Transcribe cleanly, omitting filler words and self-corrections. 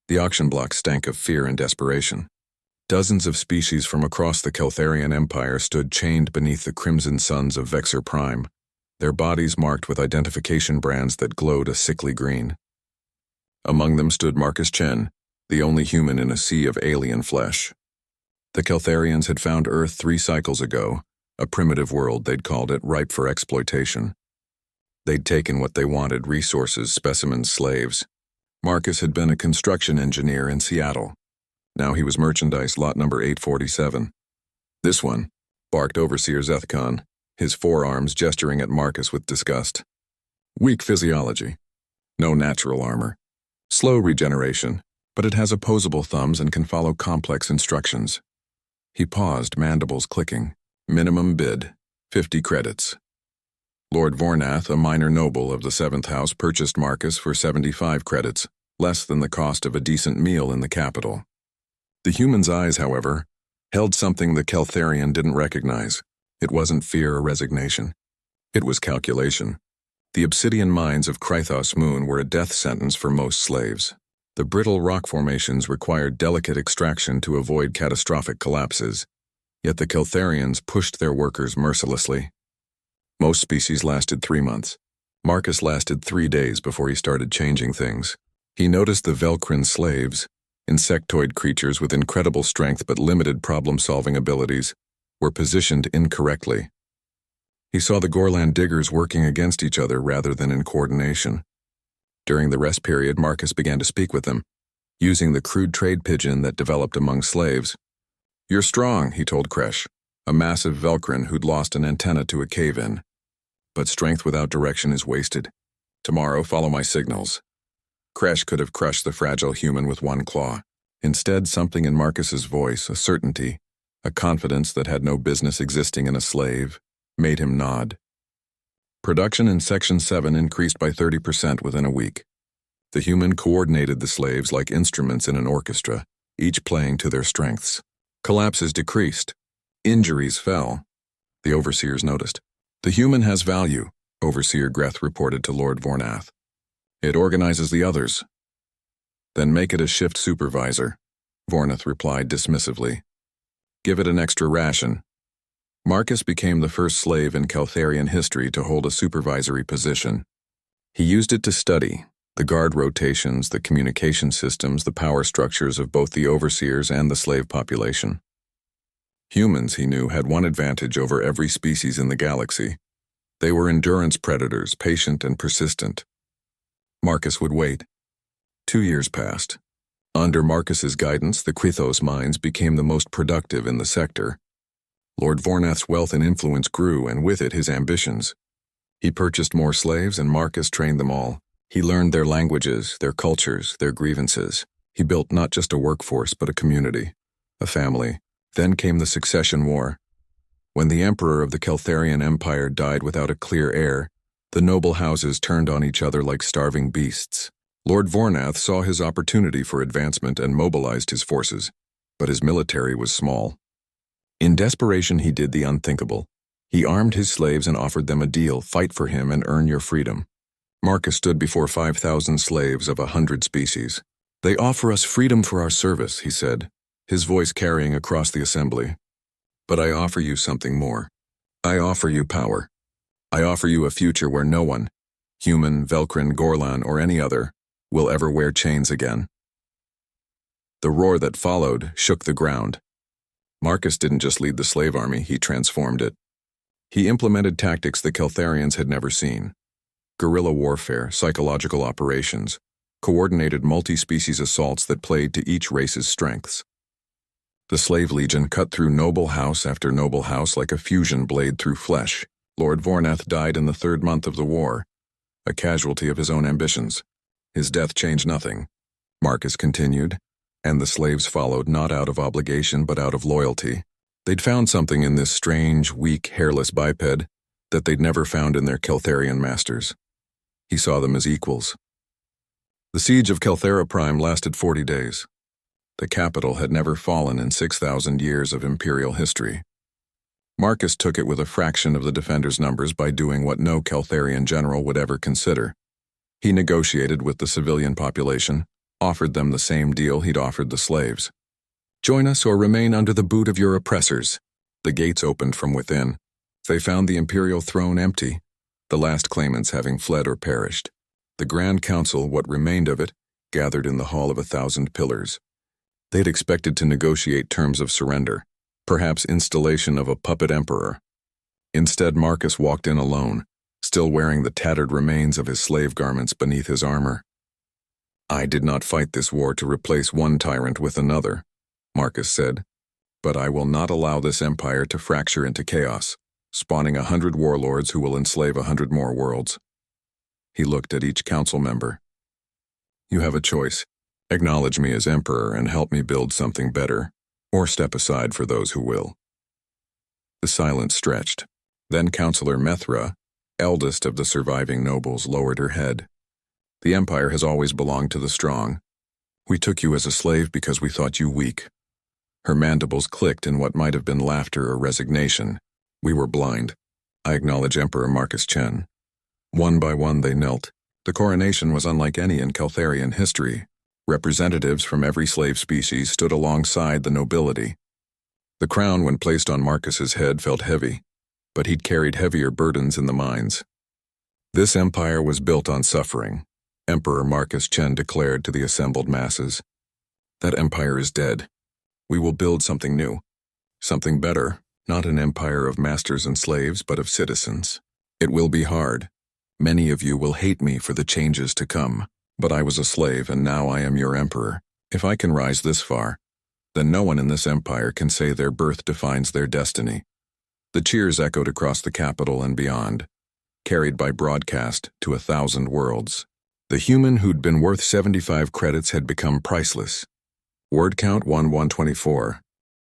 The auction block stank of fear and desperation. Dozens of species from across the Keltharian Empire stood chained beneath the crimson suns of Vexor Prime, their bodies marked with identification brands that glowed a sickly green. Among them stood Marcus Chen, the only human in a sea of alien flesh. The Keltharians had found Earth 3 cycles ago, a primitive world they'd called it, ripe for exploitation. They'd taken what they wanted: resources, specimens, slaves. Marcus had been a construction engineer in Seattle. Now he was merchandise lot number 847. "This one," barked Overseer Zethcon, his forearms gesturing at Marcus with disgust. "Weak physiology. No natural armor. Slow regeneration, but it has opposable thumbs and can follow complex instructions." He paused, mandibles clicking. "Minimum bid, 50 credits. Lord Vornath, a minor noble of the 7th House, purchased Marcus for 75 credits, less than the cost of a decent meal in the capital. The human's eyes, however, held something the Keltharian didn't recognize. It wasn't fear or resignation. It was calculation. The obsidian mines of Krythos Moon were a death sentence for most slaves. The brittle rock formations required delicate extraction to avoid catastrophic collapses, yet the Keltharians pushed their workers mercilessly. Most species lasted 3 months. Marcus lasted 3 days before he started changing things. He noticed the Velcrin slaves, insectoid creatures with incredible strength but limited problem-solving abilities, were positioned incorrectly. He saw the Gorlan diggers working against each other rather than in coordination. During the rest period, Marcus began to speak with them, using the crude trade pidgin that developed among slaves. "You're strong," he told Kresh, a massive Velcrin who'd lost an antenna to a cave-in. "But strength without direction is wasted. Tomorrow, follow my signals." Kresh could have crushed the fragile human with one claw. Instead, something in Marcus's voice, a certainty, a confidence that had no business existing in a slave, made him nod. Production in Section 7 increased by 30% within a week. The human coordinated the slaves like instruments in an orchestra, each playing to their strengths. Collapses decreased. Injuries fell. The overseers noticed. "The human has value," Overseer Greth reported to Lord Vornath. "It organizes the others." "Then make it a shift supervisor," Vornath replied dismissively. "Give it an extra ration." Marcus became the first slave in Keltharian history to hold a supervisory position. He used it to study the guard rotations, the communication systems, the power structures of both the overseers and the slave population. Humans, he knew, had one advantage over every species in the galaxy. They were endurance predators, patient and persistent. Marcus would wait. 2 years passed. Under Marcus's guidance, the Krythos mines became the most productive in the sector. Lord Vornath's wealth and influence grew, and with it his ambitions. He purchased more slaves, and Marcus trained them all. He learned their languages, their cultures, their grievances. He built not just a workforce, but a community, a family. Then came the Succession War. When the Emperor of the Keltharian Empire died without a clear heir, the noble houses turned on each other like starving beasts. Lord Vornath saw his opportunity for advancement and mobilized his forces, but his military was small. In desperation, he did the unthinkable. He armed his slaves and offered them a deal: fight for him and earn your freedom. Marcus stood before 5,000 slaves of 100 species. "They offer us freedom for our service," he said, his voice carrying across the assembly. "But I offer you something more. I offer you power. I offer you a future where no one, human, Velcrin, Gorlan, or any other, will ever wear chains again." The roar that followed shook the ground. Marcus didn't just lead the slave army, he transformed it. He implemented tactics the Keltharians had never seen. Guerrilla warfare, psychological operations, coordinated multi-species assaults that played to each race's strengths. The Slave Legion cut through noble house after noble house like a fusion blade through flesh. Lord Vornath died in the 3rd month of the war, a casualty of his own ambitions. His death changed nothing. Marcus continued, and the slaves followed, not out of obligation but out of loyalty. They'd found something in this strange, weak, hairless biped that they'd never found in their Keltharian masters. He saw them as equals. The siege of Kelthara Prime lasted 40 days. The capital had never fallen in 6,000 years of imperial history. Marcus took it with a fraction of the defenders' numbers by doing what no Keltharian general would ever consider. He negotiated with the civilian population, offered them the same deal he'd offered the slaves. "Join us or remain under the boot of your oppressors." The gates opened from within. They found the imperial throne empty, the last claimants having fled or perished. The Grand Council, what remained of it, gathered in the Hall of 1,000 Pillars. They'd expected to negotiate terms of surrender, perhaps installation of a puppet emperor. Instead, Marcus walked in alone, still wearing the tattered remains of his slave garments beneath his armor. "I did not fight this war to replace one tyrant with another," Marcus said, "but I will not allow this empire to fracture into chaos, spawning 100 warlords who will enslave 100 more worlds." He looked at each council member. "You have a choice. Acknowledge me as emperor and help me build something better, or step aside for those who will." The silence stretched. Then Councillor Methra, eldest of the surviving nobles, lowered her head. "The empire has always belonged to the strong. We took you as a slave because we thought you weak." Her mandibles clicked in what might have been laughter or resignation. "We were blind. I acknowledge Emperor Marcus Chen." One by one they knelt. The coronation was unlike any in Keltharian history. Representatives from every slave species stood alongside the nobility. The crown, when placed on Marcus's head, felt heavy, but he'd carried heavier burdens in the mines. "This empire was built on suffering," Emperor Marcus Chen declared to the assembled masses. "That empire is dead. We will build something new, something better, not an empire of masters and slaves, but of citizens. It will be hard. Many of you will hate me for the changes to come, but I was a slave and now I am your emperor. If I can rise this far, then no one in this empire can say their birth defines their destiny." The cheers echoed across the capital and beyond, carried by broadcast to 1,000 worlds. The human who'd been worth 75 credits had become priceless. Word count 1124.